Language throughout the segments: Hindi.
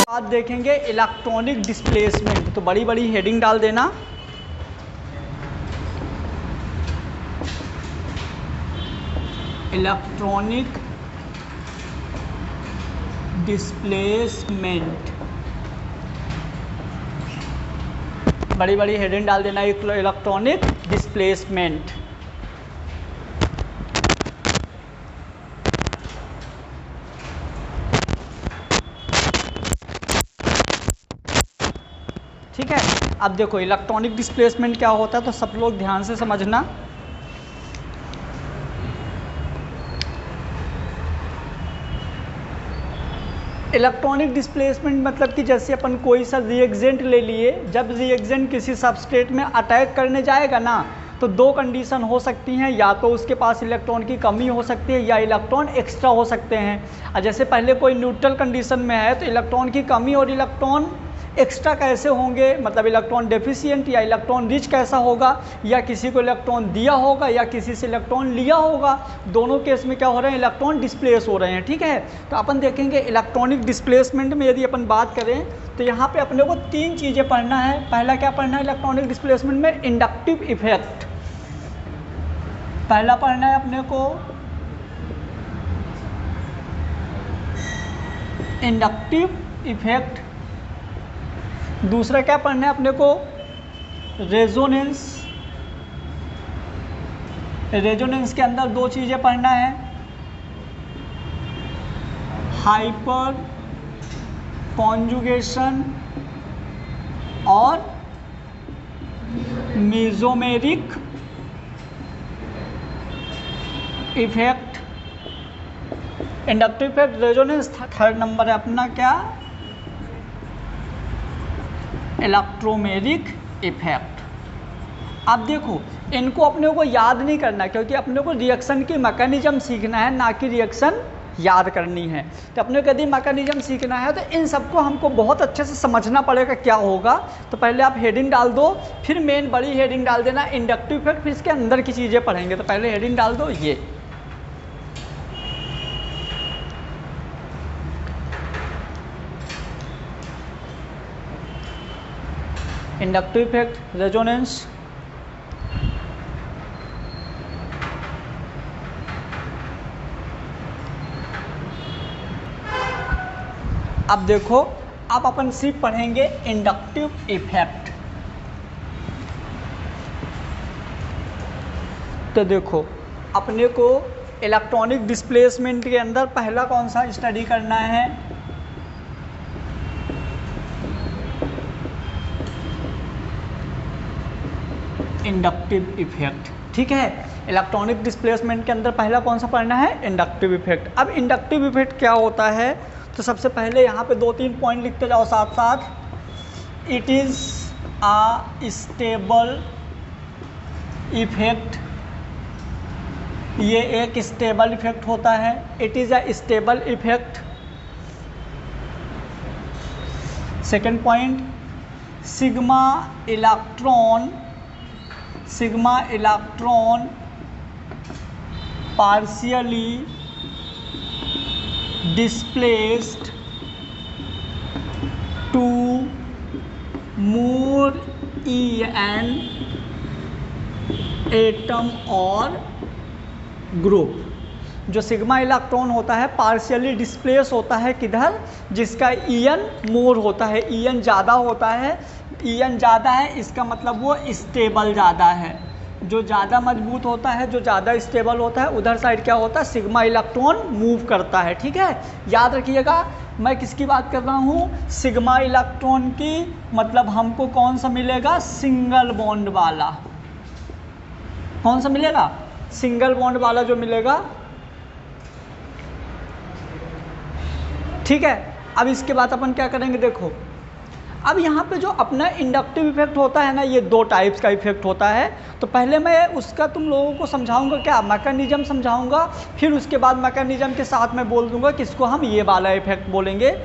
आज देखेंगे इलेक्ट्रॉनिक डिस्प्लेसमेंट। तो बड़ी बड़ी हेडिंग डाल देना। इलेक्ट्रॉनिक डिस्प्लेसमेंट, बड़ी बड़ी हेडिंग डाल देना इलेक्ट्रॉनिक डिस्प्लेसमेंट। ठीक है। अब देखो इलेक्ट्रॉनिक डिस्प्लेसमेंट क्या होता है, तो सब लोग ध्यान से समझना। इलेक्ट्रॉनिक डिस्प्लेसमेंट मतलब कि जैसे अपन कोई सा रिएक्जेंट ले लिए, जब रिएक्जेंट किसी सबस्ट्रेट में अटैक करने जाएगा ना, तो दो कंडीशन हो सकती हैं, या तो उसके पास इलेक्ट्रॉन की कमी हो सकती है या इलेक्ट्रॉन एक्स्ट्रा हो सकते हैं। और जैसे पहले कोई न्यूट्रल कंडीशन में है तो इलेक्ट्रॉन की कमी और इलेक्ट्रॉन एक्स्ट्रा कैसे होंगे, मतलब इलेक्ट्रॉन डेफिशिएंट या इलेक्ट्रॉन रिच कैसा होगा, या किसी को इलेक्ट्रॉन दिया होगा या किसी से इलेक्ट्रॉन लिया होगा, दोनों केस में क्या हो रहे हैं, इलेक्ट्रॉन डिस्प्लेस हो रहे हैं। ठीक है। तो अपन देखेंगे इलेक्ट्रॉनिक डिस्प्लेसमेंट में यदि अपन बात करें तो यहाँ पे अपने को तीन चीज़ें पढ़ना है। पहला क्या पढ़ना है इलेक्ट्रॉनिक डिस्प्लेसमेंट में, इंडक्टिव इफेक्ट। पहला पढ़ना है अपने को इंडक्टिव इफेक्ट। दूसरा क्या पढ़ना है अपने को, रेजोनेंस। रेजोनेंस के अंदर दो चीज़ें पढ़ना है, हाइपर कॉन्जुगेशन और mesomeric effect. Inductive effect, resonance. Third number है अपना क्या, इलेक्ट्रोमेरिक इफेक्ट। अब देखो इनको अपने को याद नहीं करना, क्योंकि अपने को रिएक्शन की मैकेनिज्म सीखना है, ना कि रिएक्शन याद करनी है। तो अपने को यदि मैकेनिज्म सीखना है तो इन सबको हमको बहुत अच्छे से समझना पड़ेगा क्या होगा। तो पहले आप हेडिंग डाल दो, फिर मेन बड़ी हेडिंग डाल देना इंडक्टिव इफेक्ट, फिर इसके अंदर की चीज़ें पढ़ेंगे। तो पहले हेडिंग डाल दो ये इंडक्टिव इफेक्ट, रेजोनेंस। अब देखो अब अपन सिर्फ पढ़ेंगे इंडक्टिव इफेक्ट। तो देखो अपने को इलेक्ट्रॉनिक डिस्प्लेसमेंट के अंदर पहला कौन सा स्टडी करना है, इंडक्टिव इफेक्ट। ठीक है। इलेक्ट्रॉनिक डिस्प्लेसमेंट के अंदर पहला कौन सा पढ़ना है, इंडक्टिव इफेक्ट। अब इंडक्टिव इफेक्ट क्या होता है, तो सबसे पहले यहाँ पे दो तीन पॉइंट लिखते जाओ साथ साथ। It is a stable effect, ये एक स्टेबल इफेक्ट होता है। It is a stable effect. Second point, sigma electron partially displaced to more En atom और ग्रुप। जो सिग्मा इलेक्ट्रॉन होता है पार्शियली डिस्प्लेस होता है किधर, जिसका En मोर होता है, En ज़्यादा होता है। En ज़्यादा है इसका मतलब वो स्टेबल ज़्यादा है। जो ज़्यादा मजबूत होता है, जो ज़्यादा स्टेबल होता है, उधर साइड क्या होता है, सिग्मा इलेक्ट्रॉन मूव करता है। ठीक है। याद रखिएगा मैं किसकी बात कर रहा हूँ, सिग्मा इलेक्ट्रॉन की। मतलब हमको कौन सा मिलेगा, सिंगल बॉन्ड वाला। कौन सा मिलेगा, सिंगल बॉन्ड वाला जो मिलेगा। ठीक है। अब इसके बाद अपन क्या करेंगे, देखो अब यहाँ पे जो अपना इंडक्टिव इफेक्ट होता है ना, ये दो टाइप्स का इफेक्ट होता है। तो पहले मैं उसका तुम लोगों को समझाऊंगा, क्या मैकेनिज्म समझाऊंगा, फिर उसके बाद मैकेनिज्म के साथ मैं बोल दूंगा किसको हम ये वाला इफेक्ट बोलेंगे।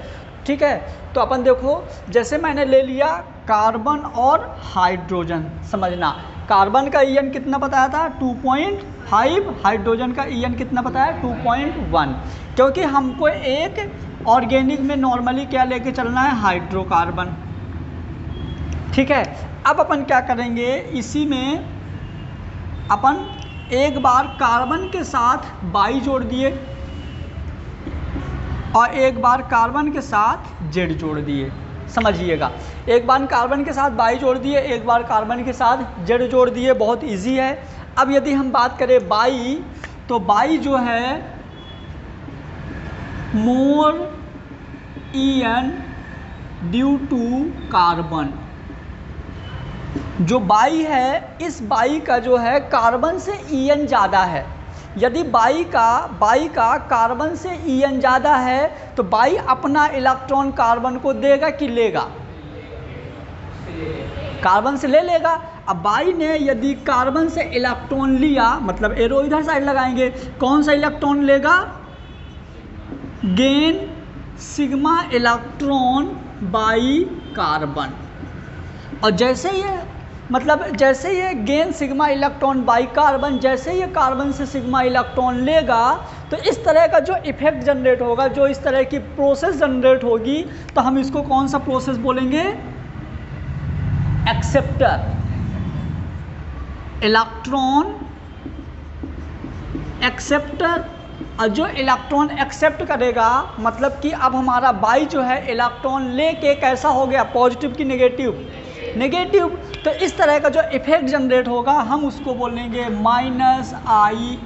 ठीक है। तो अपन देखो जैसे मैंने ले लिया कार्बन और हाइड्रोजन, समझना कार्बन का EN कितना बताया था 2.5, हाइड्रोजन का EN कितना बताया 2.1, क्योंकि हमको एक ऑर्गेनिक में नॉर्मली क्या लेके चलना है, हाइड्रोकार्बन। ठीक है, अब अपन क्या करेंगे, इसी में अपन एक बार कार्बन के साथ बाई जोड़ दिए और एक बार कार्बन के साथ जेड जोड़ दिए। समझिएगा, एक बार कार्बन के साथ बाई जोड़ दिए, एक बार कार्बन के साथ जेड जोड़ दिए, बहुत इजी है। अब यदि हम बात करें बाई, तो बाई जो है मोर EN ड्यू टू कार्बन। जो बाई है, इस बाई का जो है कार्बन से EN ज़्यादा है। यदि बाई का कार्बन से EN ज़्यादा है तो बाई अपना इलेक्ट्रॉन कार्बन को देगा कि लेगा, कार्बन से ले लेगा। अब बाई ने यदि कार्बन से इलेक्ट्रॉन लिया, मतलब एरो इधर साइड लगाएंगे, कौन सा इलेक्ट्रॉन लेगा, gain sigma electron by carbon. और जैसे ये gain sigma electron by carbon, जैसे ये कार्बन से सिग्मा इलेक्ट्रॉन लेगा तो इस तरह का जो इफेक्ट जनरेट होगा, जो इस तरह की प्रोसेस जनरेट होगी, तो हम इसको कौन सा प्रोसेस बोलेंगे, एक्सेप्टर। Electron acceptor. और जो इलेक्ट्रॉन एक्सेप्ट करेगा, मतलब कि अब हमारा बाई जो है इलेक्ट्रॉन लेके कैसा हो गया, पॉजिटिव की नेगेटिव, नेगेटिव। तो इस तरह का जो इफेक्ट जनरेट होगा हम उसको बोलेंगे -I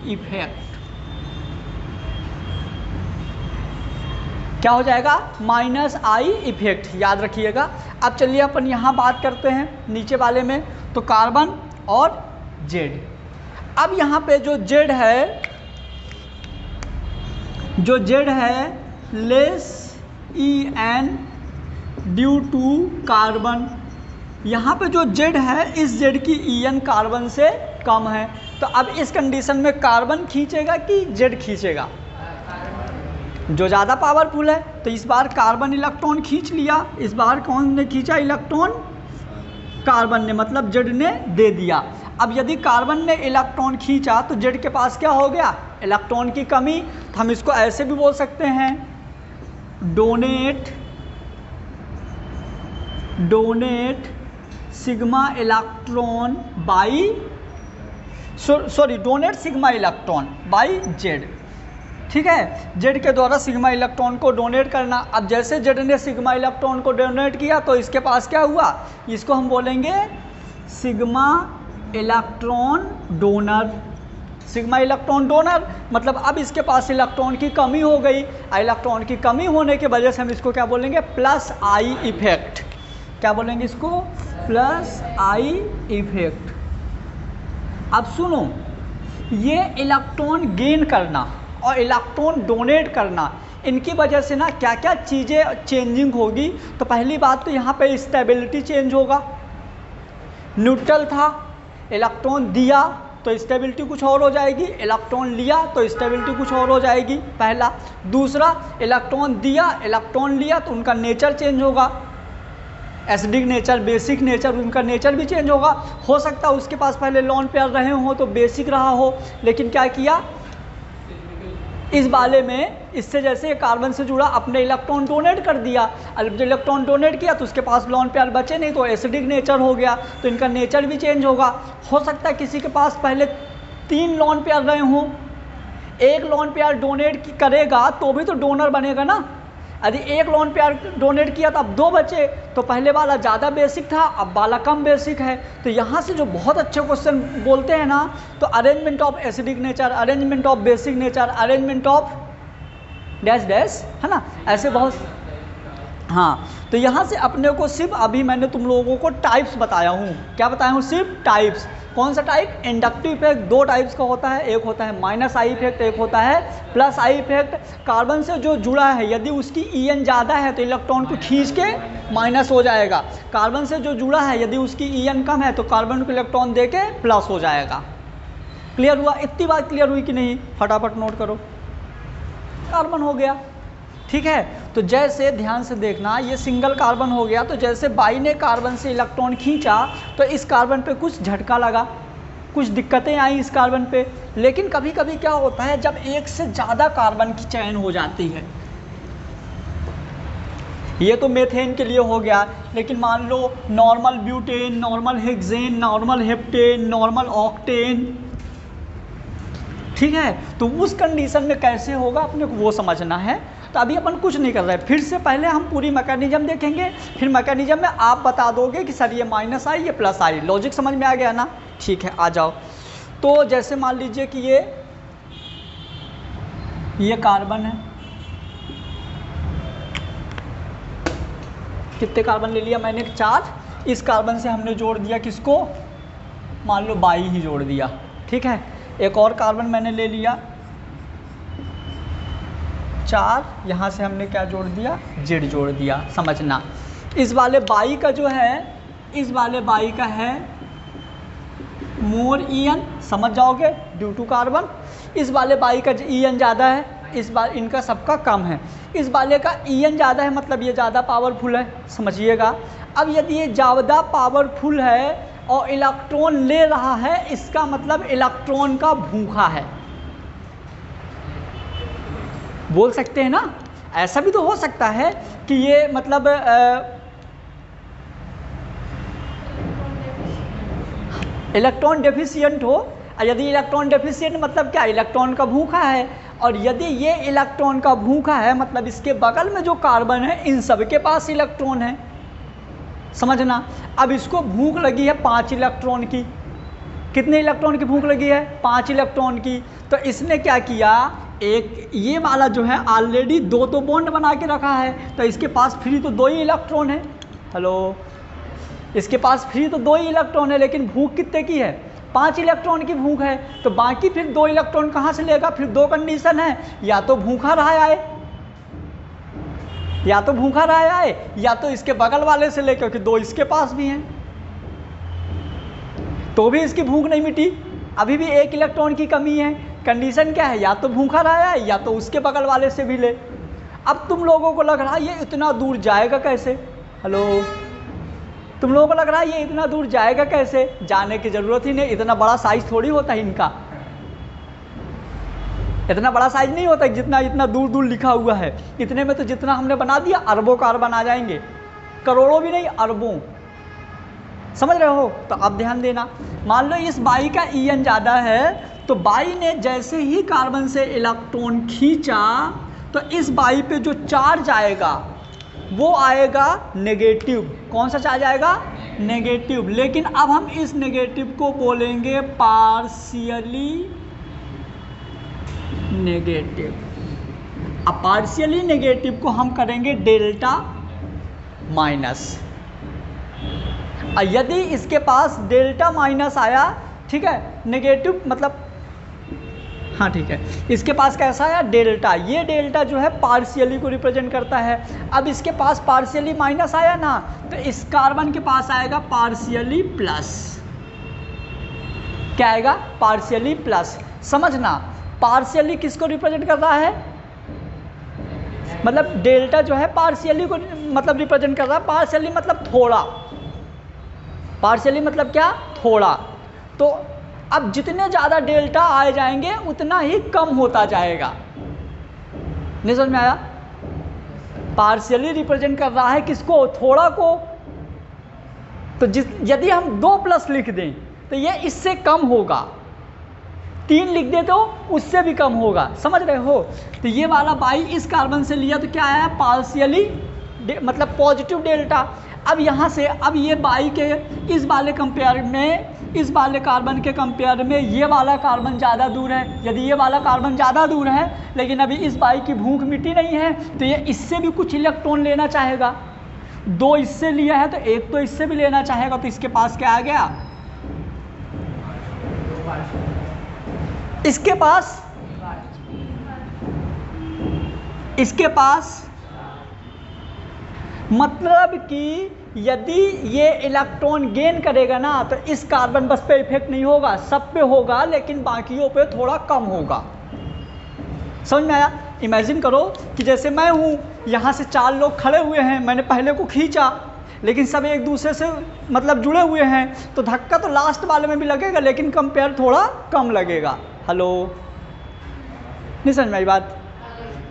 इफेक्ट। क्या हो जाएगा, -I इफेक्ट, याद रखिएगा। अब चलिए अपन यहाँ बात करते हैं नीचे वाले में, तो कार्बन और जेड। अब यहाँ पे जो जेड है less EN due to carbon. यहाँ पे जो जेड है, इस जेड की EN कार्बन से कम है। तो अब इस कंडीशन में कार्बन खींचेगा कि जेड खींचेगा, जो ज़्यादा पावरफुल है। तो इस बार कार्बन इलेक्ट्रॉन खींच लिया, इस बार कौन ने खींचा इलेक्ट्रॉन, कार्बन ने, मतलब जेड ने दे दिया। अब यदि कार्बन ने इलेक्ट्रॉन खींचा तो जेड के पास क्या हो गया, इलेक्ट्रॉन की कमी। तो हम इसको ऐसे भी बोल सकते हैं, donate sigma electron by donate sigma electron by Z. ठीक है, जेड के द्वारा सिग्मा इलेक्ट्रॉन को डोनेट करना। अब जैसे जेड ने सिग्मा इलेक्ट्रॉन को डोनेट किया तो इसके पास क्या हुआ, इसको हम बोलेंगे sigma electron donor. Sigma electron donor मतलब अब इसके पास इलेक्ट्रॉन की कमी हो गई। इलेक्ट्रॉन की कमी होने की वजह से हम इसको क्या बोलेंगे, +I इफेक्ट। क्या बोलेंगे इसको, +I इफेक्ट। अब सुनो, ये इलेक्ट्रॉन गेन करना और इलेक्ट्रॉन डोनेट करना, इनकी वजह से ना क्या क्या चीज़ें चेंजिंग होगी। तो पहली बात तो यहाँ पे स्टेबिलिटी चेंज होगा। न्यूट्रल था, इलेक्ट्रॉन दिया तो स्टेबिलिटी कुछ और हो जाएगी, इलेक्ट्रॉन लिया तो स्टेबिलिटी कुछ और हो जाएगी, पहला। दूसरा, इलेक्ट्रॉन दिया, इलेक्ट्रॉन लिया तो उनका नेचर चेंज होगा, एसिडिक नेचर, बेसिक नेचर, उनका नेचर भी चेंज होगा। हो सकता है उसके पास पहले लॉन पेयर रहे हो तो बेसिक रहा हो, लेकिन क्या किया इस वाले में, इससे जैसे कार्बन से जुड़ा अपने इलेक्ट्रॉन डोनेट कर दिया। अब जब इलेक्ट्रॉन डोनेट किया तो उसके पास लॉन पेयर बचे नहीं तो एसिडिक नेचर हो गया, तो इनका नेचर भी चेंज होगा। हो सकता है किसी के पास पहले 3 लॉन पेयर रहे हों, एक लॉन पेयर डोनेट करेगा तो भी तो डोनर बनेगा ना। यदि एक लॉन पेयर डोनेट किया तो अब 2 बचे, तो पहले वाला ज़्यादा बेसिक था, अब वाला कम बेसिक है। तो यहाँ से जो बहुत अच्छे क्वेश्चन बोलते हैं ना, तो arrangement of acidic nature, arrangement of basic nature, arrangement of dash dash, है ना, ऐसे बहुत। हाँ, तो यहाँ से अपने को सिर्फ अभी मैंने तुम लोगों को टाइप्स बताया हूँ। क्या बताया हूँ, सिर्फ टाइप्स। कौन सा टाइप, इंडक्टिव इफेक्ट 2 टाइप्स का होता है, एक होता है -I इफेक्ट, एक होता है +I इफेक्ट। कार्बन से जो जुड़ा है यदि उसकी EN ज़्यादा है तो इलेक्ट्रॉन को खींच के माइनस हो जाएगा। कार्बन से जो जुड़ा है यदि उसकी EN कम है तो कार्बन को इलेक्ट्रॉन दे के प्लस हो जाएगा। क्लियर हुआ, इतनी बात क्लियर हुई कि नहीं, फटाफट नोट करो। कार्बन हो गया, ठीक है। तो जैसे ध्यान से देखना, ये सिंगल कार्बन हो गया, तो जैसे बाई ने कार्बन से इलेक्ट्रॉन खींचा तो इस कार्बन पे कुछ झटका लगा, कुछ दिक्कतें आई इस कार्बन पे। लेकिन कभी कभी क्या होता है, जब एक से ज़्यादा कार्बन की चयन हो जाती है, ये तो मेथेन के लिए हो गया, लेकिन मान लो normal butane, normal hexane, normal heptane, normal octane, ठीक है। तो उस कंडीशन में कैसे होगा अपने को वो समझना है। तो अभी अपन कुछ नहीं कर रहे, फिर से पहले हम पूरी मैकेनिज्म देखेंगे, फिर मैकेनिज्म में आप बता दोगे कि सर ये माइनस आई, ये प्लस आई। लॉजिक समझ में आ गया ना? ठीक है, आ जाओ। तो जैसे मान लीजिए कि ये कार्बन है, कितने कार्बन ले लिया मैंने? 4। इस कार्बन से हमने जोड़ दिया किसको? मान लो बाई ही जोड़ दिया, ठीक है। एक और कार्बन मैंने ले लिया 4, यहाँ से हमने क्या जोड़ दिया? जेड जोड़ दिया। समझना, इस वाले बाई का जो है, इस वाले बाई का है मोर ईएन, समझ जाओगे, ड्यू टू कार्बन। इस वाले बाई का ईएन ज़्यादा है, इस बार इनका सबका कम है। इस वाले का ईएन ज़्यादा है, मतलब ये ज़्यादा पावरफुल है, समझिएगा। अब यदि ये ज़्यादा पावरफुल है और इलेक्ट्रॉन ले रहा है, इसका मतलब इलेक्ट्रॉन का भूखा है, बोल सकते हैं ना। ऐसा भी तो हो सकता है कि ये मतलब इलेक्ट्रॉन डेफिशिएंट हो। यदि इलेक्ट्रॉन डेफिशिएंट मतलब क्या? इलेक्ट्रॉन का भूखा है। और यदि ये इलेक्ट्रॉन का भूखा है मतलब इसके बगल में जो कार्बन है इन सब के पास इलेक्ट्रॉन है, समझना। अब इसको भूख लगी है 5 इलेक्ट्रॉन की। कितने इलेक्ट्रॉन की भूख लगी है? 5 इलेक्ट्रॉन की। तो इसने क्या किया, एक ये वाला जो है ऑलरेडी 2 तो बॉन्ड बना के रखा है, तो इसके पास फ्री तो 2 ही इलेक्ट्रॉन है। हेलो, इसके पास फ्री तो 2 ही इलेक्ट्रॉन है, लेकिन भूख कितने की है? 5 इलेक्ट्रॉन की भूख है। तो बाकी फिर 2 इलेक्ट्रॉन कहाँ से लेगा? फिर 2 कंडीशन है, या तो भूखा रहा आए, या तो भूखा रहा आए, या तो इसके बगल वाले से ले, क्योंकि 2 इसके पास भी हैं, तो भी इसकी भूख नहीं मिटी, अभी भी 1 इलेक्ट्रॉन की कमी है। कंडीशन क्या है? या तो भूखा रहा है, या तो उसके बगल वाले से भी ले। अब तुम लोगों को लग रहा है ये इतना दूर जाएगा कैसे? हेलो, तुम लोगों को लग रहा है ये इतना दूर जाएगा कैसे? जाने की ज़रूरत ही नहीं, इतना बड़ा साइज थोड़ी होता है इनका, इतना बड़ा साइज नहीं होता जितना इतना दूर दूर लिखा हुआ है। इतने में तो जितना हमने बना दिया अरबों कार्बन आ जाएंगे, करोड़ों भी नहीं, अरबों। समझ रहे हो? तो अब ध्यान देना, मान लो इस बाई का ईएन ज़्यादा है, तो बाई ने जैसे ही कार्बन से इलेक्ट्रॉन खींचा तो इस बाई पे जो चार्ज आएगा वो आएगा नेगेटिव। कौन सा चार्ज आएगा? नेगेटिव। लेकिन अब हम इस नेगेटिव को बोलेंगे पार्शियली नेगेटिव। अब पार्शियली नेगेटिव को हम करेंगे डेल्टा माइनस। यदि इसके पास डेल्टा माइनस आया, ठीक है, नेगेटिव मतलब, हाँ ठीक है, इसके पास कैसा आया? डेल्टा। ये डेल्टा जो है पार्शियली को रिप्रेजेंट करता है। अब इसके पास पार्शियली माइनस आया ना, तो इस कार्बन के पास आएगा पार्शियली प्लस। क्या आएगा? Partially plus. समझना, पार्शियली किसको रिप्रेजेंट कर रहा है? मतलब डेल्टा जो है पार्शियली को मतलब रिप्रेजेंट कर रहा है। पार्शियली मतलब थोड़ा, पार्शियली मतलब क्या? थोड़ा। तो अब जितने ज़्यादा डेल्टा आए जाएंगे उतना ही कम होता जाएगा। नहीं समझ में आया? पार्शियली रिप्रेजेंट कर रहा है किसको? थोड़ा को। तो यदि हम 2 प्लस लिख दें तो ये इससे कम होगा, 3 लिख दे तो उससे भी कम होगा। समझ रहे हो? तो ये वाला बाई इस कार्बन से लिया तो क्या आया? पार्शियली मतलब पॉजिटिव डेल्टा। अब यहाँ से अब ये बाई के इस वाले कंपेयर में, इस वाले कार्बन के कंपेयर में ये वाला कार्बन ज़्यादा दूर है। यदि ये वाला कार्बन ज़्यादा दूर है लेकिन अभी इस बाई की भूख मिटी नहीं है, तो ये इससे भी कुछ इलेक्ट्रॉन लेना चाहेगा। 2 इससे लिया है तो 1 तो इससे भी लेना चाहेगा। तो इसके पास क्या आ गया? इसके पास मतलब कि यदि ये इलेक्ट्रॉन गेन करेगा ना तो इस कार्बन बस पे इफेक्ट नहीं होगा, सब पे होगा, लेकिन बाकियों पे थोड़ा कम होगा। समझ में आया? इमेजिन करो कि जैसे मैं हूँ, यहाँ से 4 लोग खड़े हुए हैं, मैंने पहले को खींचा, लेकिन सब एक दूसरे से मतलब जुड़े हुए हैं, तो धक्का तो लास्ट वाले में भी लगेगा, लेकिन कंपेयर थोड़ा कम लगेगा। हेलो, नहीं समझ में आई बात?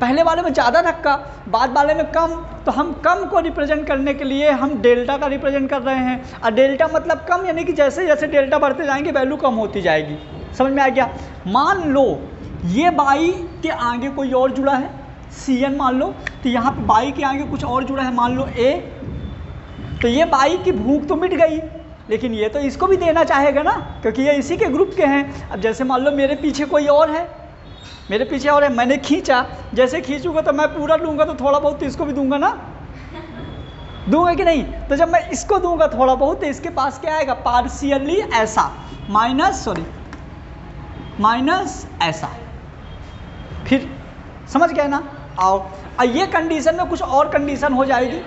पहले वाले में ज़्यादा धक्का, बाद वाले में कम, तो हम कम को रिप्रेजेंट करने के लिए हम डेल्टा का रिप्रेजेंट कर रहे हैं। और डेल्टा मतलब कम, यानी कि जैसे जैसे डेल्टा बढ़ते जाएंगे वैल्यू कम होती जाएगी। समझ में आ गया? मान लो ये बाई के आगे कोई और जुड़ा है, Cn मान लो, तो यहाँ पे बाई के आगे कुछ और जुड़ा है, मान लो A, तो ये बाई की भूख तो मिट गई, लेकिन ये तो इसको भी देना चाहेगा ना, क्योंकि ये इसी के ग्रुप के हैं। अब जैसे मान लो मेरे पीछे कोई और है, मेरे पीछे और है, मैंने खींचा, जैसे खींचूंगा तो मैं पूरा लूँगा, तो थोड़ा बहुत तो इसको भी दूंगा ना, दूंगा कि नहीं? तो जब मैं इसको दूंगा थोड़ा बहुत, तो इसके पास क्या आएगा? पार्शियली ऐसा माइनस ऐसा। फिर समझ गए ना? आओ, और ये कंडीशन में कुछ और कंडीशन हो जाएगी,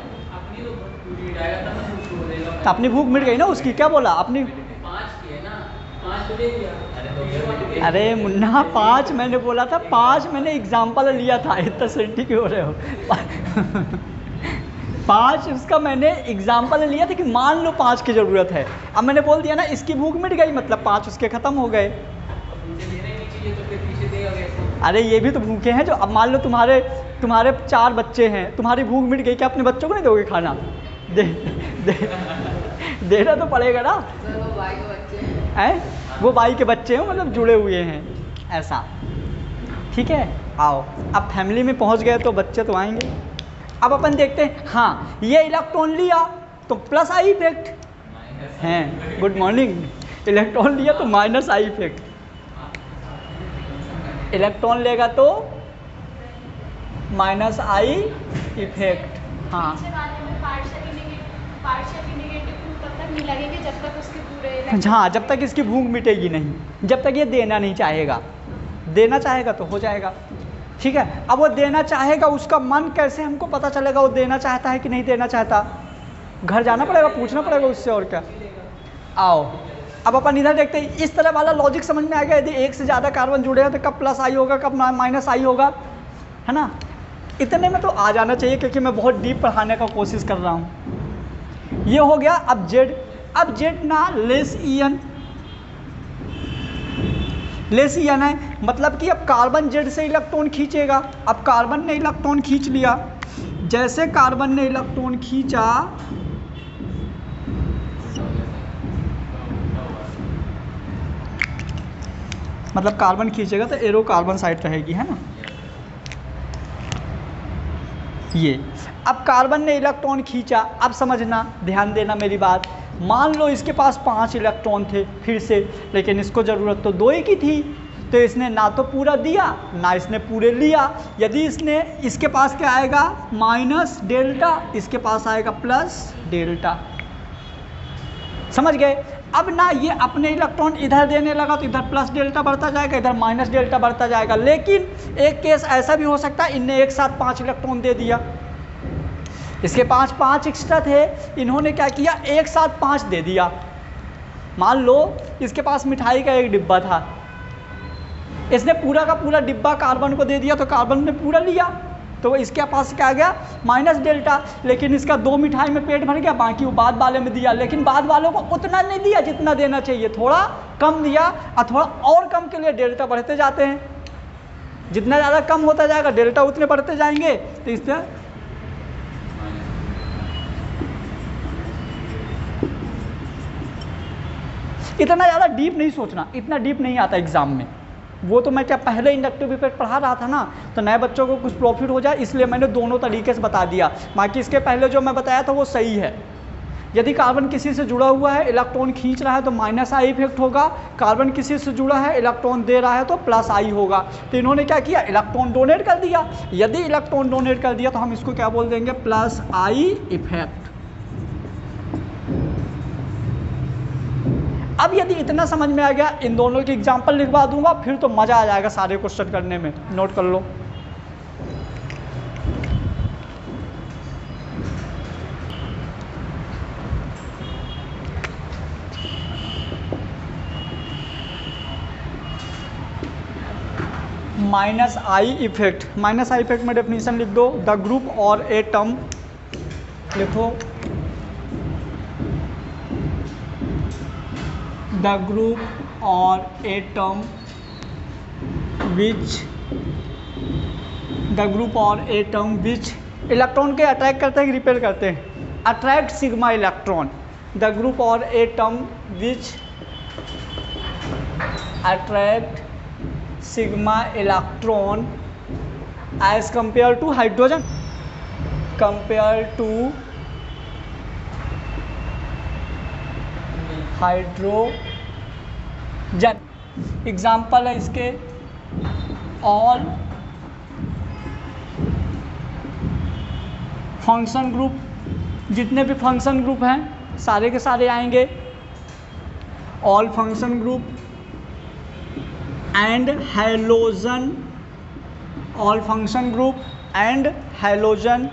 तो अपनी भूख मिट गई ना उसकी। क्या बोला अपनी? अरे मुन्ना, 5 मैंने बोला था, 5 मैंने एग्जाम्पल लिया था, इतना सेंटी क्यों हो रहे हो? 5 उसका मैंने एग्जाम्पल लिया था कि मान लो 5 की ज़रूरत है, अब मैंने बोल दिया ना इसकी भूख मिट गई, मतलब 5 उसके ख़त्म हो गए। अरे ये भी तो भूखे हैं, जो अब मान लो तुम्हारे 4 बच्चे हैं, तुम्हारी भूख मिट गई, क्या अपने बच्चों को नहीं दोगे खाना? देना तो पड़ेगा ना। वो भाई के बच्चे हैं, मतलब जुड़े हुए हैं, ऐसा। ठीक है, आओ, अब फैमिली में पहुंच गए तो बच्चे तो आएंगे। अब अपन देखते हैं, हाँ ये इलेक्ट्रॉन लिया तो प्लस आई इफेक्ट हैं, गुड मॉर्निंग। इलेक्ट्रॉन लिया तो माइनस आई इफेक्ट, इलेक्ट्रॉन लेगा तो माइनस आई इफेक्ट। हाँ, हाँ, जब तक इसकी भूख मिटेगी नहीं, जब तक ये देना नहीं चाहेगा। देना चाहेगा तो हो जाएगा। ठीक है, अब वो देना चाहेगा, उसका मन कैसे हमको पता चलेगा वो देना चाहता है कि नहीं देना चाहता? घर जाना पड़ेगा, पूछना पड़ेगा उससे, और क्या। आओ, अब अपन इधर देखते हैं, इस तरह वाला लॉजिक समझ में आ गया। यदि एक से ज़्यादा कार्बन जुड़े हैं तो कब प्लस आई होगा, कब माइनस आई होगा, है ना? इतने में तो आ जाना चाहिए, क्योंकि मैं बहुत डीप पढ़ाने का कोशिश कर रहा हूँ। ये हो गया। अब जेड ना लेस ईएन है, मतलब कि अब कार्बन जेड से इलेक्ट्रॉन खींचेगा। अब कार्बन ने इलेक्ट्रॉन खींच लिया, जैसे कार्बन ने इलेक्ट्रॉन खींचा, मतलब कार्बन खींचेगा तो एरो कार्बन साइड रहेगी, है ना? ये अब कार्बन ने इलेक्ट्रॉन खींचा। अब समझना, ध्यान देना मेरी बात। मान लो इसके पास 5 इलेक्ट्रॉन थे फिर से, लेकिन इसको ज़रूरत तो 2 ही की थी, तो इसने ना तो पूरा दिया ना इसने पूरे लिया। यदि इसके पास क्या आएगा? माइनस डेल्टा, इसके पास आएगा प्लस डेल्टा। समझ गए? अब ना ये अपने इलेक्ट्रॉन इधर देने लगा तो इधर प्लस डेल्टा बढ़ता जाएगा, इधर माइनस डेल्टा बढ़ता जाएगा। लेकिन एक केस ऐसा भी हो सकता है, इनने एक साथ 5 इलेक्ट्रॉन दे दिया, इसके पास 5 एक्स्ट्रा थे, इन्होंने क्या किया, एक साथ 5 दे दिया। मान लो इसके पास मिठाई का एक डिब्बा था, इसने पूरा का पूरा डिब्बा कार्बन को दे दिया, तो कार्बन ने पूरा लिया, तो इसके पास क्या आ गया? Minus delta. लेकिन इसका 2 मिठाई में पेट भर गया, बाकी वो बाद वाले में दिया, लेकिन बाद वालों को उतना नहीं दिया जितना देना चाहिए, थोड़ा कम दिया, और थोड़ा और कम के लिए डेल्टा बढ़ते जाते हैं। जितना ज़्यादा कम होता जाएगा डेल्टा उतने बढ़ते जाएंगे। तो इससे इतना ज़्यादा डीप नहीं सोचना, इतना डीप नहीं आता एग्जाम में। वो तो मैं क्या पहले इंडक्टिव इफेक्ट पढ़ा रहा था ना, तो नए बच्चों को कुछ प्रॉफिट हो जाए इसलिए मैंने दोनों तरीके से बता दिया। बाकी इसके पहले जो मैं बताया था वो सही है। यदि कार्बन किसी से जुड़ा हुआ है, इलेक्ट्रॉन खींच रहा है तो माइनस आई इफेक्ट होगा, कार्बन किसी से जुड़ा है, इलेक्ट्रॉन दे रहा है तो प्लस आई होगा। तो इन्होंने क्या किया? इलेक्ट्रॉन डोनेट कर दिया। यदि इलेक्ट्रॉन डोनेट कर दिया तो हम इसको क्या बोल देंगे? Plus I effect. अब यदि इतना समझ में आ गया, इन दोनों की एग्जाम्पल लिखवा दूंगा, फिर तो मज़ा आ जाएगा सारे क्वेश्चन करने में। नोट कर लो। Minus I effect. Minus I effect में डेफिनेशन लिख दो, द ग्रुप और ए टर्म, लिखो द ग्रुप और atom which, the group और ए टर्म विच इलेक्ट्रॉन के अट्रैक्ट करते हैं कि रिपेल करते हैं, attract sigma electron, the group और atom which attract sigma electron as compare to hydrogen, compare to hydrogen. Example है इसके, ऑल फंक्शन ग्रुप, जितने भी फंक्शन ग्रुप हैं सारे के सारे आएंगे, all function group and halogen, all function group and halogen,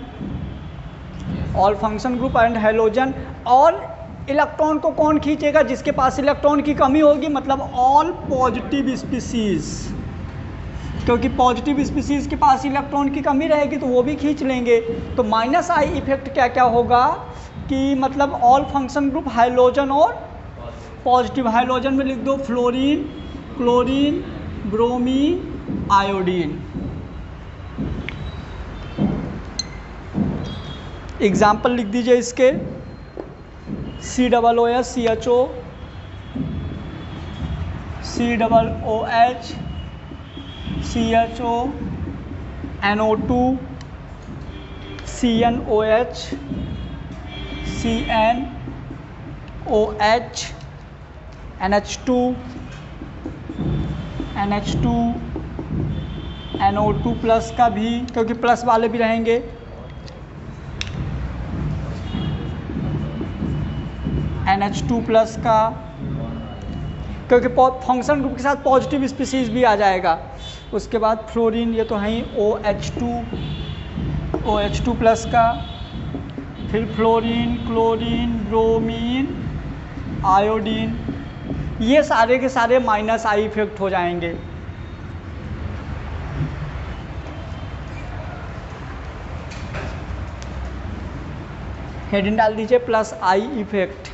all function group and halogen. और इलेक्ट्रॉन को कौन खींचेगा? जिसके पास इलेक्ट्रॉन की कमी होगी, मतलब ऑल पॉजिटिव स्पीसीज, क्योंकि पॉजिटिव स्पीसीज के पास इलेक्ट्रॉन की कमी रहेगी तो वो भी खींच लेंगे। तो माइनस आई इफेक्ट क्या क्या होगा कि मतलब ऑल फंक्शन ग्रुप हाइड्रोजन और पॉजिटिव। हाइड्रोजन में लिख दो fluorine, chlorine, bromine, iodine. Example लिख दीजिए इसके, COOH CHO, COOH CHO, NO2 CNOH, CNOH, NH2, NO2 plus का भी, क्योंकि प्लस वाले भी रहेंगे, NH2 प्लस का, क्योंकि फंक्शन ग्रुप के साथ पॉजिटिव स्पीसीज भी आ जाएगा। उसके बाद फ्लोरीन, ये तो है ही, OH2 प्लस का, फिर फ्लोरीन, क्लोरीन, ब्रोमीन, आयोडीन, ये सारे के सारे माइनस आई इफेक्ट हो जाएंगे। हेडिंग डाल दीजिए plus I effect.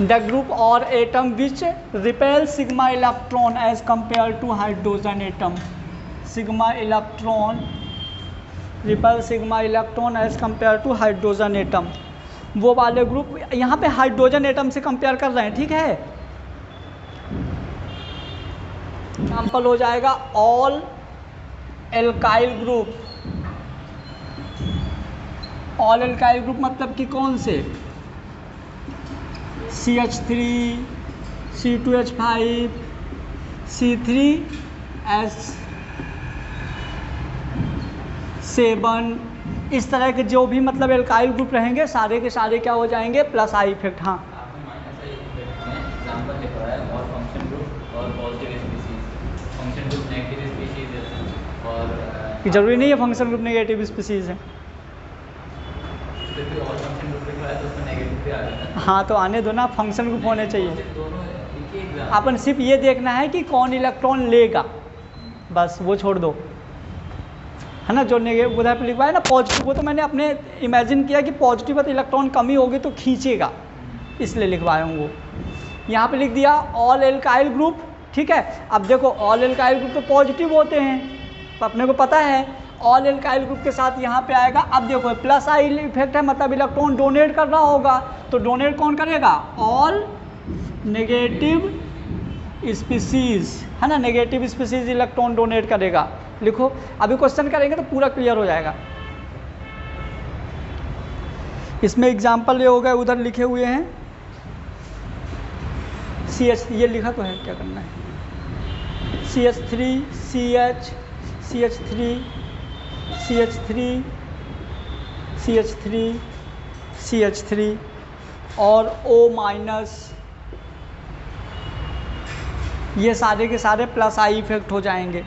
The group और atom which repel sigma electron as compare to hydrogen atom, sigma electron repel sigma electron as compare to hydrogen atom, वो वाले ग्रुप यहाँ पे हाइड्रोजन एटम से कंपेयर कर रहे हैं, ठीक है। एग्जाम्पल हो जाएगा all alkyl group, all alkyl group मतलब कि कौन से, CH3, C2H5, C3H7, इस तरह के जो भी मतलब एल्काइल ग्रुप रहेंगे सारे के सारे क्या हो जाएंगे, प्लस आई इफेक्ट। हाँ, जरूरी नहीं है फंक्शन ग्रुप नेगेटिव स्पीसीज है। हाँ तो आने दो ना, फंक्शन ग्रुप होने चाहिए। अपन सिर्फ ये देखना है कि कौन इलेक्ट्रॉन लेगा, बस वो छोड़ दो, है ना। जो नेगेटिव उधर पे लिखवा है ना पॉजिटिव, वो तो मैंने अपने इमेजिन किया कि पॉजिटिव तो इलेक्ट्रॉन कमी होगी तो खींचेगा, इसलिए लिखवाया हूँ वो। यहाँ पे लिख दिया ऑल एल्काइल ग्रुप, ठीक है। अब देखो ऑल एल्काइल ग्रुप तो पॉजिटिव होते हैं, तो अपने को पता है ऑल एल्काइल ग्रुप के साथ यहाँ पे आएगा। अब देखो प्लस आई इफेक्ट है, मतलब इलेक्ट्रॉन डोनेट कर रहा होगा, तो डोनेट कौन करेगा, ऑल नेगेटिव स्पीसीज, है ना, नेगेटिव स्पीसीज इलेक्ट्रॉन डोनेट करेगा। लिखो, अभी क्वेश्चन करेंगे तो पूरा क्लियर हो जाएगा। इसमें एग्जाम्पल ये हो गए, उधर लिखे हुए हैं CH, ये लिखा तो है, क्या करना है, CH3, CH, CH3, CH3, CH3, CH3 और O माइनस, ये सारे के सारे प्लस आई इफेक्ट हो जाएंगे।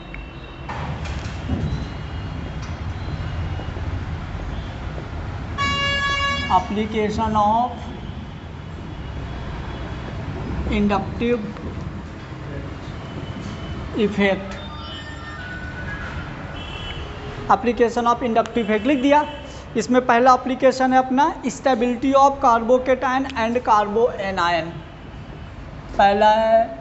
Application of inductive effect, application of inductive effect लिख दिया। इसमें पहला एप्लीकेशन है अपना stability of carbocation and carbo anion. पहला है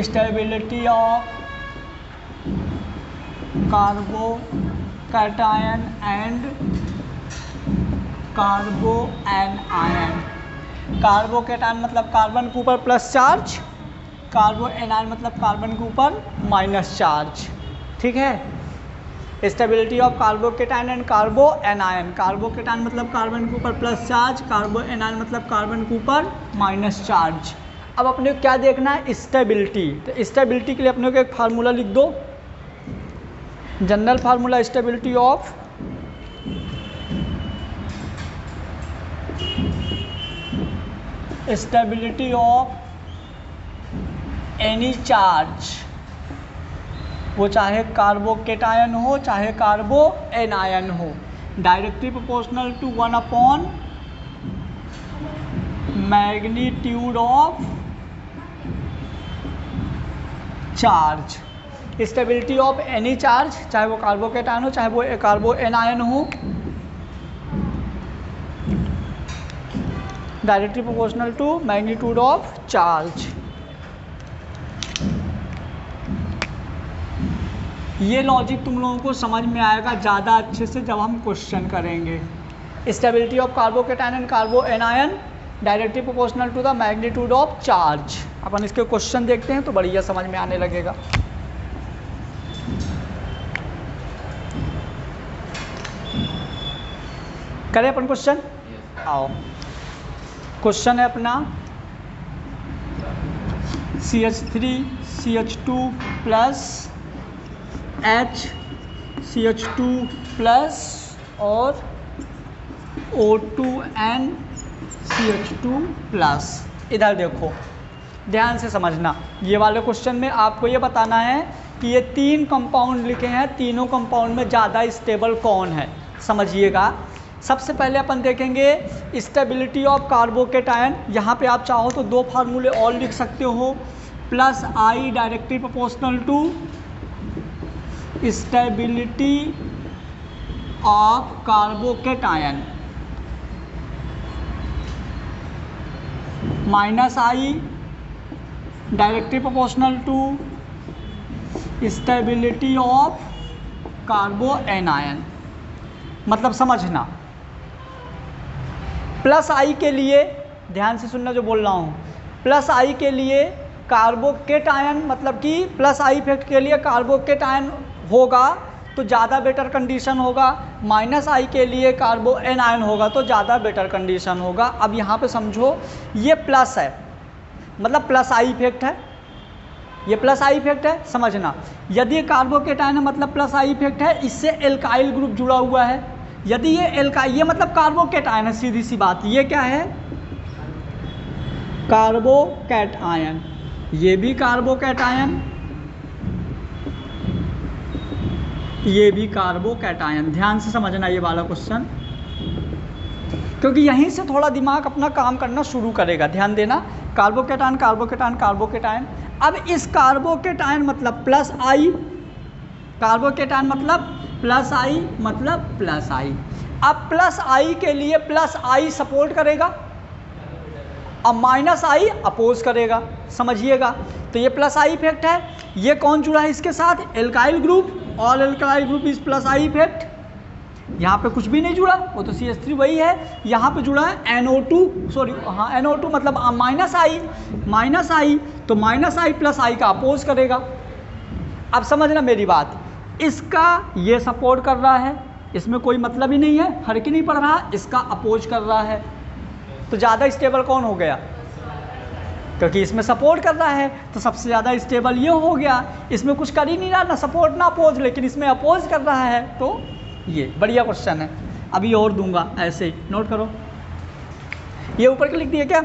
stability of carbocation and carbo anion. Carbocation मतलब कार्बन के ऊपर प्लस चार्ज, कार्बो एनायन मतलब कार्बन के ऊपर माइनस चार्ज। ठीक है। Stability of carbocation and carbo anion. Carbocation मतलब कार्बन के ऊपर प्लस चार्ज, कार्बो एनायन मतलब कार्बन के ऊपर माइनस चार्ज। अब अपने को क्या देखना है? स्टेबिलिटी। तो स्टेबिलिटी के लिए अपने को एक फार्मूला लिख दो, general formula stability of any charge, वो चाहे कार्बोकेटायन हो चाहे कार्बो एनायन हो, directly proportional to 1 magnitude of charge. Stability of any charge, चाहे वो कार्बोकेटायन हो चाहे वो कार्बो एनायन हो, directly proportional to magnitude of charge. ये लॉजिक तुम लोगों को समझ में आएगा ज़्यादा अच्छे से जब हम क्वेश्चन करेंगे। Stability of carbocation and carbo anion directly proportional to the magnitude of charge. अपन इसके क्वेश्चन देखते हैं तो बढ़िया समझ में आने लगेगा। करें अपन क्वेश्चन? आओ, क्वेश्चन है अपना CH3 CH2 plus HCH2 plus और O2N CH2 प्लस। इधर देखो, ध्यान से समझना। ये वाले क्वेश्चन में आपको ये बताना है कि ये 3 कंपाउंड लिखे हैं, तीनों कंपाउंड में ज़्यादा स्टेबल कौन है, समझिएगा। सबसे पहले अपन देखेंगे स्टेबिलिटी ऑफ कार्बोकेटायन। यहाँ पे आप चाहो तो 2 फार्मूले और लिख सकते हो, plus I directly proportional to stability of carbocation, minus I directly proportional to stability of carbo anion. मतलब समझना, प्लस आई के लिए, ध्यान से सुनना जो बोल रहा हूँ, प्लस आई के लिए कार्बोकेटायन मतलब कि प्लस आई इफेक्ट के लिए कार्बोकेटायन होगा तो ज़्यादा बेटर कंडीशन होगा, माइनस आई के लिए कार्बो एनायन होगा तो ज़्यादा बेटर कंडीशन होगा। अब यहाँ पे समझो, ये प्लस है मतलब प्लस आई इफेक्ट है, ये प्लस आई इफेक्ट है, समझना। यदि कार्बोकेटायन मतलब प्लस आई इफेक्ट है, इससे एल्काइल ग्रुप जुड़ा हुआ है। यदि ये मतलब कार्बोकेटायन है, सीधी सी बात। ये क्या है? कार्बोकेटायन। ये भी कार्बोकेटायन, ये भी कार्बोकेटायन। ध्यान से समझना ये वाला क्वेश्चन, क्योंकि यहीं से थोड़ा दिमाग अपना काम करना शुरू करेगा। ध्यान देना, कार्बोकेटायन कार्बोकेटायन कार्बोकेटायन। अब इस कार्बोकेटायन मतलब प्लस आई, कार्बोकेटायन मतलब प्लस आई मतलब प्लस आई। अब प्लस आई के लिए प्लस आई सपोर्ट करेगा, अब माइनस आई अपोज करेगा, समझिएगा। तो ये प्लस आई इफेक्ट है। ये कौन जुड़ा है इसके साथ? Alkyl group. All alkyl group is plus I effect. यहाँ पे कुछ भी नहीं जुड़ा, वो तो CH3 वही है। यहाँ पे जुड़ा है NO2, सॉरी हाँ NO2 मतलब माइनस आई, तो माइनस आई प्लस आई का अपोज करेगा। अब समझना मेरी बात, इसका ये सपोर्ट कर रहा है, इसमें कोई मतलब ही नहीं है, फर्क ही नहीं पड़ रहा, इसका अपोज कर रहा है, तो ज़्यादा स्टेबल कौन हो गया? क्योंकि इसमें सपोर्ट कर रहा है तो सबसे ज़्यादा स्टेबल ये हो गया। इसमें कुछ कर ही नहीं रहा, ना सपोर्ट ना अपोज, लेकिन इसमें अपोज कर रहा है, तो ये बढ़िया क्वेश्चन है। अभी और दूंगा, ऐसे ही नोट करो। ये ऊपर के लिख दिया क्या?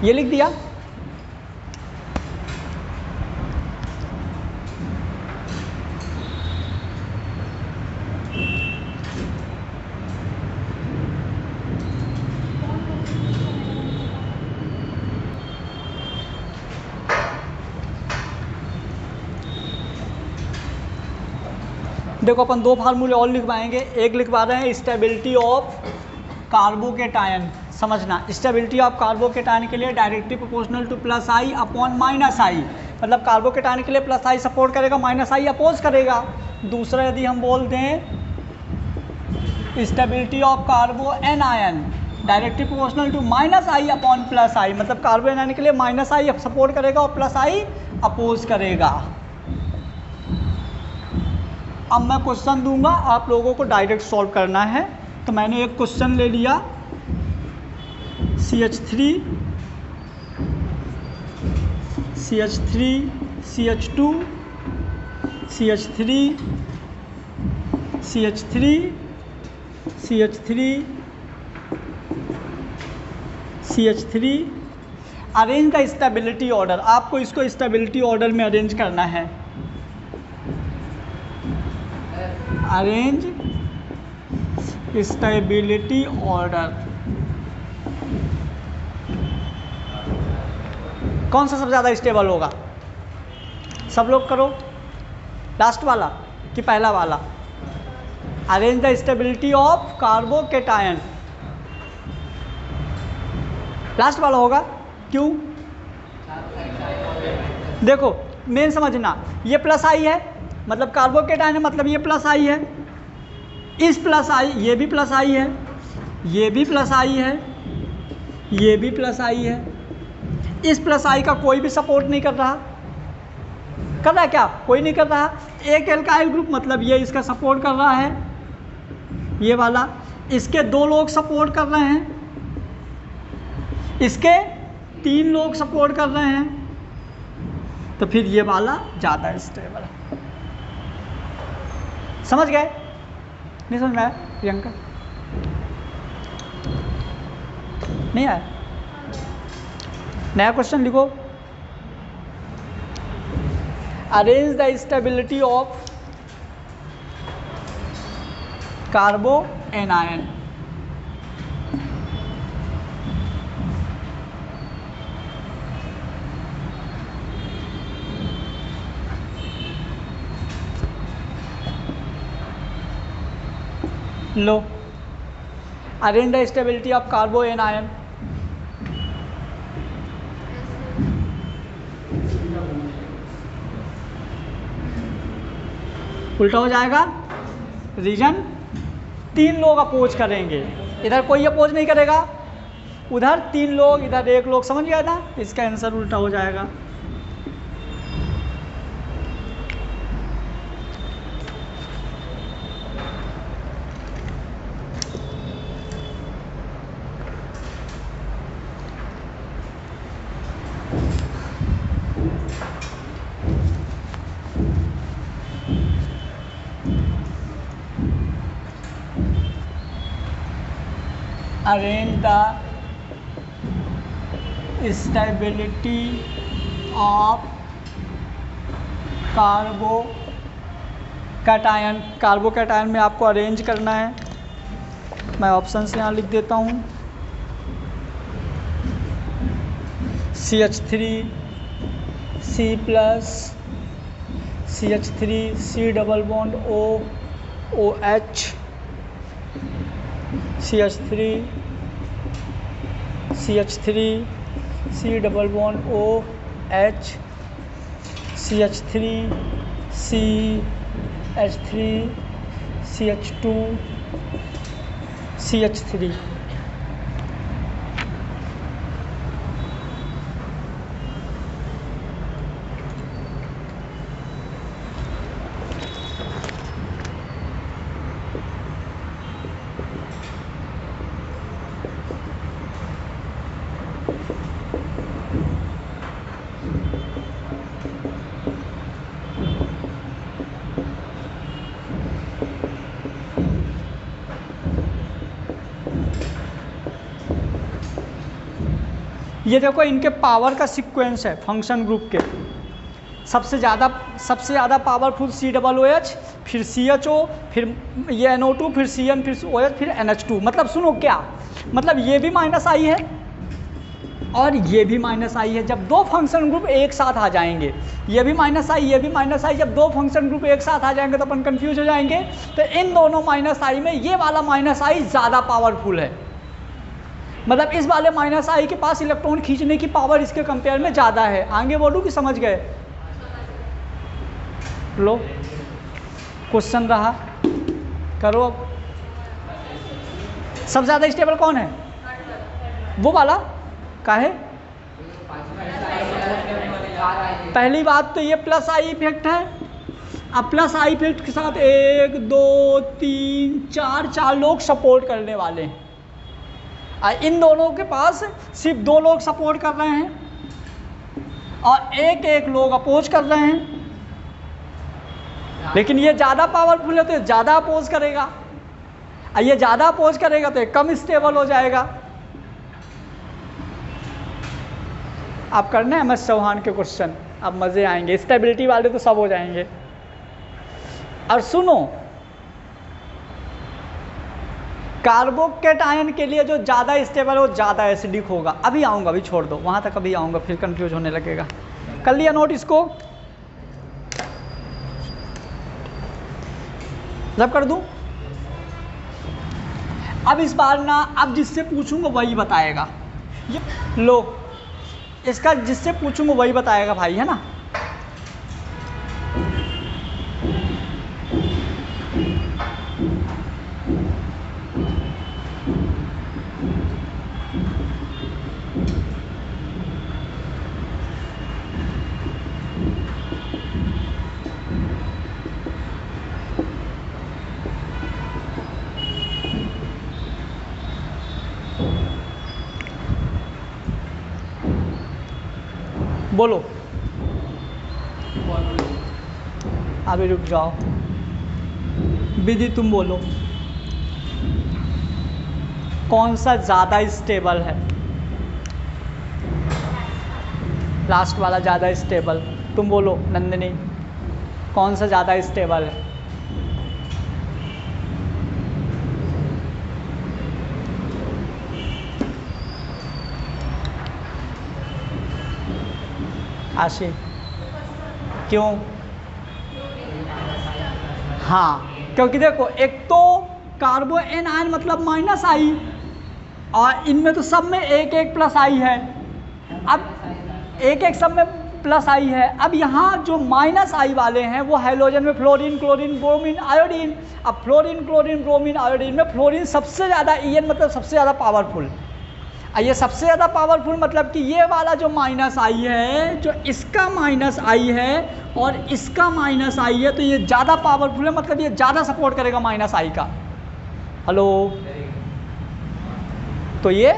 ये लिख दिया। देखो अपन दो फार्मूले और लिखवाएंगे, एक लिखवा रहे हैं स्टेबिलिटी ऑफ कार्बोकेटायन। समझना, स्टेबिलिटी ऑफ कार्बोकेटायन के लिए directly proportional to plus I upon minus I, मतलब कार्बोकेटायन के लिए प्लस आई सपोर्ट करेगा, माइनस आई अपोज करेगा। दूसरा यदि हम बोल दें stability of carbo anion directly proportional to minus I upon plus I, मतलब कार्बो एनायन के लिए माइनस आई सपोर्ट करेगा और प्लस आई अपोज करेगा। अब मैं क्वेश्चन दूंगा, आप लोगों को डायरेक्ट सॉल्व करना है। तो मैंने एक क्वेश्चन ले लिया, CH3 CH3 CH2 CH3 CH3 CH3 CH3 arrange the stability order. आपको इसको स्टेबिलिटी ऑर्डर में अरेंज करना है। Arrange stability order. कौन सा सबसे ज़्यादा स्टेबल होगा? सब लोग करो, लास्ट वाला कि पहला वाला? Arrange the stability of carbocation, last वाला होगा। क्यों? देखो मेन समझना, ये प्लस आई है मतलब कार्बोकेटायन है, मतलब ये प्लस आई है, इस प्लस आई, ये भी प्लस आई है, ये भी प्लस आई है, ये भी प्लस आई है। इस प्लस आई का कोई भी सपोर्ट नहीं कर रहा, कर रहा है क्या? कोई नहीं कर रहा। एक एल्काइल ग्रुप मतलब ये इसका सपोर्ट कर रहा है, ये वाला, इसके 2 लोग सपोर्ट कर रहे हैं, इसके 3 लोग सपोर्ट कर रहे हैं, तो फिर ये वाला ज़्यादा स्टेबल है। समझ गए? नहीं समझ में आया प्रियंका? नहीं आया? नया क्वेश्चन लिखो, arrange the stability of carbo anion. Low, arrange the stability of carbo anion. उल्टा हो जाएगा। रीजन, 3 लोग अपोज करेंगे, इधर कोई अपोज नहीं करेगा, उधर 3 लोग, इधर 1 लोग। समझ गया था? इसका आंसर उल्टा हो जाएगा। Arrange the stability of carbocation. Carbocation में आपको अरेंज करना है। मैं ऑप्शन से यहाँ लिख देता हूँ, CH3 C plus, CH3 C double bond O OH, CH3 C double bond OH, CH3 CH3 CH2 CH3। ये देखो इनके पावर का सीक्वेंस है फंक्शन ग्रुप के। सबसे ज़्यादा पावरफुल COOH, फिर CHO, फिर ये NO2, फिर CN, फिर OH, फिर NH2। मतलब सुनो क्या, मतलब ये भी माइनस आई है, और ये भी माइनस आई है। जब दो फंक्शन ग्रुप एक साथ आ जाएंगे, ये भी माइनस आई, ये भी माइनस आई, जब दो फंक्शन ग्रुप एक साथ आ जाएंगे तो अपन कंफ्यूज हो जाएंगे। तो इन दोनों माइनस आई में ये वाला माइनस आई ज़्यादा पावरफुल है, मतलब इस वाले माइनस आई के पास इलेक्ट्रॉन खींचने की पावर इसके कंपेयर में ज़्यादा है। आगे बोलूँ कि समझ गए? लो क्वेश्चन रहा, करो अब। सबसे ज़्यादा स्टेबल कौन है? वो वाला का है? पहली बात तो ये प्लस आई इफेक्ट है। अब प्लस आई इफेक्ट के साथ 1 2 3 4 लोग सपोर्ट करने वाले हैं। इन दोनों के पास सिर्फ 2 लोग सपोर्ट कर रहे हैं और एक लोग अपोज कर रहे हैं। लेकिन ये ज़्यादा पावरफुल है तो ये ज़्यादा अपोज करेगा, और ये ज़्यादा अपोज करेगा तो ये कम स्टेबल हो जाएगा। आप करना है MS चौहान के क्वेश्चन, अब मज़े आएंगे। स्टेबिलिटी वाले तो सब हो जाएंगे। और सुनो, कार्बोकेटायन के लिए जो ज़्यादा स्टेबल हो ज़्यादा एसिडिक होगा। अभी आऊँगा, अभी छोड़ दो, वहाँ तक अभी आऊँगा, फिर कंफ्यूज होने लगेगा। कर लिया नोट इसको? जब कर दूँ? अब इस बार ना, अब जिससे पूछूंगा वही बताएगा। ये लो, इसका जिससे पूछूंगा वही बताएगा भाई, है ना? बोलो, अभी रुक जाओ। विधि तुम बोलो, कौन सा ज़्यादा स्टेबल है? लास्ट वाला ज़्यादा स्टेबल। तुम बोलो नंदिनी, कौन सा ज़्यादा स्टेबल है? आशी, क्यों? हाँ, क्योंकि देखो, एक तो कार्बो एनायन मतलब माइनस आई, और इनमें तो सब में एक प्लस आई है। अब एक सब में प्लस आई है। अब यहाँ जो माइनस आई वाले हैं वो हाइड्रोजन में फ्लोरीन, क्लोरीन, ब्रोमीन, आयोडीन। अब फ्लोरीन, क्लोरीन, ब्रोमीन, आयोडीन में फ्लोरीन सबसे ज़्यादा, EN मतलब सबसे ज़्यादा पावरफुल। ये सबसे ज़्यादा पावरफुल मतलब कि ये वाला जो माइनस आई है, जो इसका माइनस आई है और इसका माइनस आई है, तो ये ज़्यादा पावरफुल है, मतलब ये ज़्यादा सपोर्ट करेगा माइनस आई का। हेलो, तो ये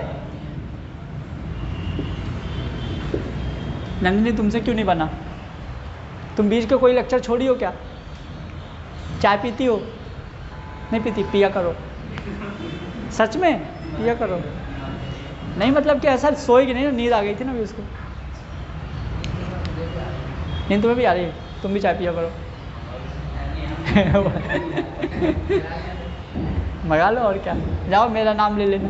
नंदिनी तुमसे क्यों नहीं बना? तुम बीच के कोई लेक्चर छोड़ी हो क्या? चाय पीती हो? नहीं पीती? पिया करो, सच में पिया करो। नहीं मतलब कि ऐसा सोएगी नहीं, नींद आ गई थी ना अभी उसको। नींद तुम्हें भी आ रही है? तुम भी चाय पिया करो। मंगा लो, और क्या, जाओ मेरा नाम ले लेना।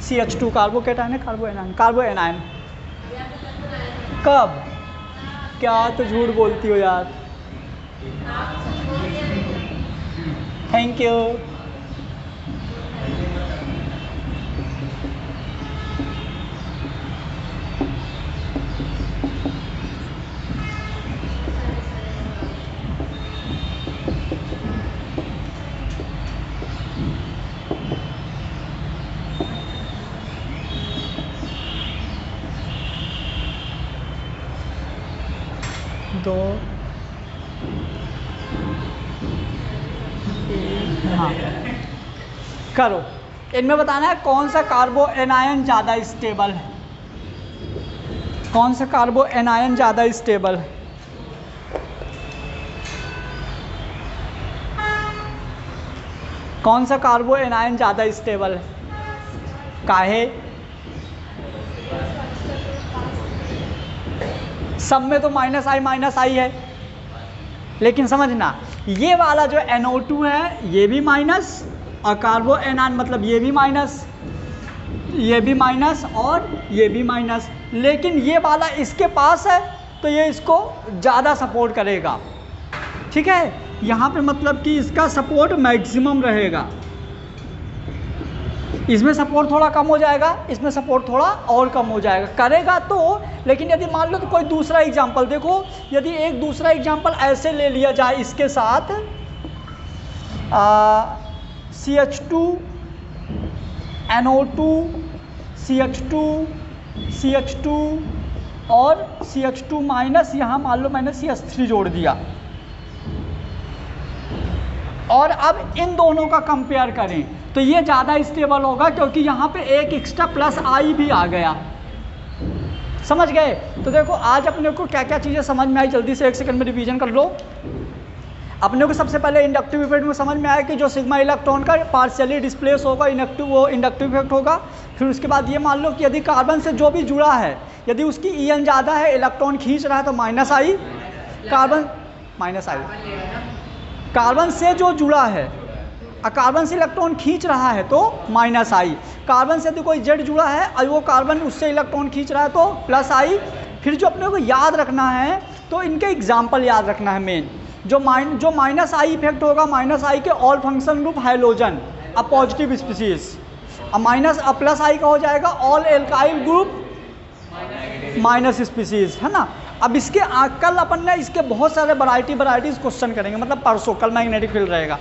CH2 कार्बोकेटायन है, कार्बो एनायन। कब? क्या तो झूठ बोलती हो यार। Thank you. दो, हाँ करो। इनमें बताना है कौन सा कार्बो एनायन ज़्यादा स्टेबल है। कौन सा कार्बो एनायन ज़्यादा स्टेबल है? कौन सा कार्बो एनायन ज़्यादा स्टेबल है? काहे? सब में तो माइनस आई है, लेकिन समझना ये वाला जो NO2 है ये भी माइनस और कार्बो एनायन मतलब ये भी माइनस, ये भी माइनस और ये भी माइनस। लेकिन ये वाला इसके पास है तो ये इसको ज़्यादा सपोर्ट करेगा, ठीक है। यहाँ पे मतलब कि इसका सपोर्ट मैक्सिमम रहेगा, इसमें सपोर्ट थोड़ा कम हो जाएगा, इसमें सपोर्ट थोड़ा और कम हो जाएगा, करेगा तो। लेकिन यदि मान लो तो कोई दूसरा एग्जांपल देखो, यदि एक दूसरा एग्जांपल ऐसे ले लिया जाए इसके साथ CH2 NO2 CH2 CH2 और CH2 माइनस, यहाँ मान लो मैंने CH3 जोड़ दिया, और अब इन दोनों का कंपेयर करें तो ये ज़्यादा स्टेबल होगा, क्योंकि यहाँ पे एक एक्स्ट्रा प्लस आई भी आ गया। समझ गए? तो देखो आज अपने को क्या क्या चीज़ें समझ में आई, जल्दी से 1 सेकंड में रिवीजन कर लो। अपने को सबसे पहले इंडक्टिव इफेक्ट में समझ में आया कि जो सिग्मा इलेक्ट्रॉन का पार्शियली डिस्प्लेस होगा इनएक्टिव, वो इंडक्टिव इफेक्ट होगा। फिर उसके बाद ये मान लो कि यदि कार्बन से जो भी जुड़ा है, यदि उसकी EN ज़्यादा है, इलेक्ट्रॉन खींच रहा है तो माइनस आई, कार्बन माइनस आई, कार्बन से जो जुड़ा है, कार्बन से इलेक्ट्रॉन खींच रहा है तो माइनस आई, कार्बन से यदि कोई जेड जुड़ा है और वो कार्बन उससे इलेक्ट्रॉन खींच रहा है तो प्लस आई। फिर जो अपने को याद रखना है तो इनके एग्जाम्पल याद रखना है मेन, जो माइनस आई इफेक्ट होगा, माइनस आई के all function group hydrogen a positive species, अब माइनस प्लस आई का हो जाएगा all alkyl group minus species, है ना। अब इसके कल अपन ने इसके बहुत सारे वैरायटीज क्वेश्चन करेंगे, मतलब परसों, कल मैग्नेटिक फील्ड रहेगा।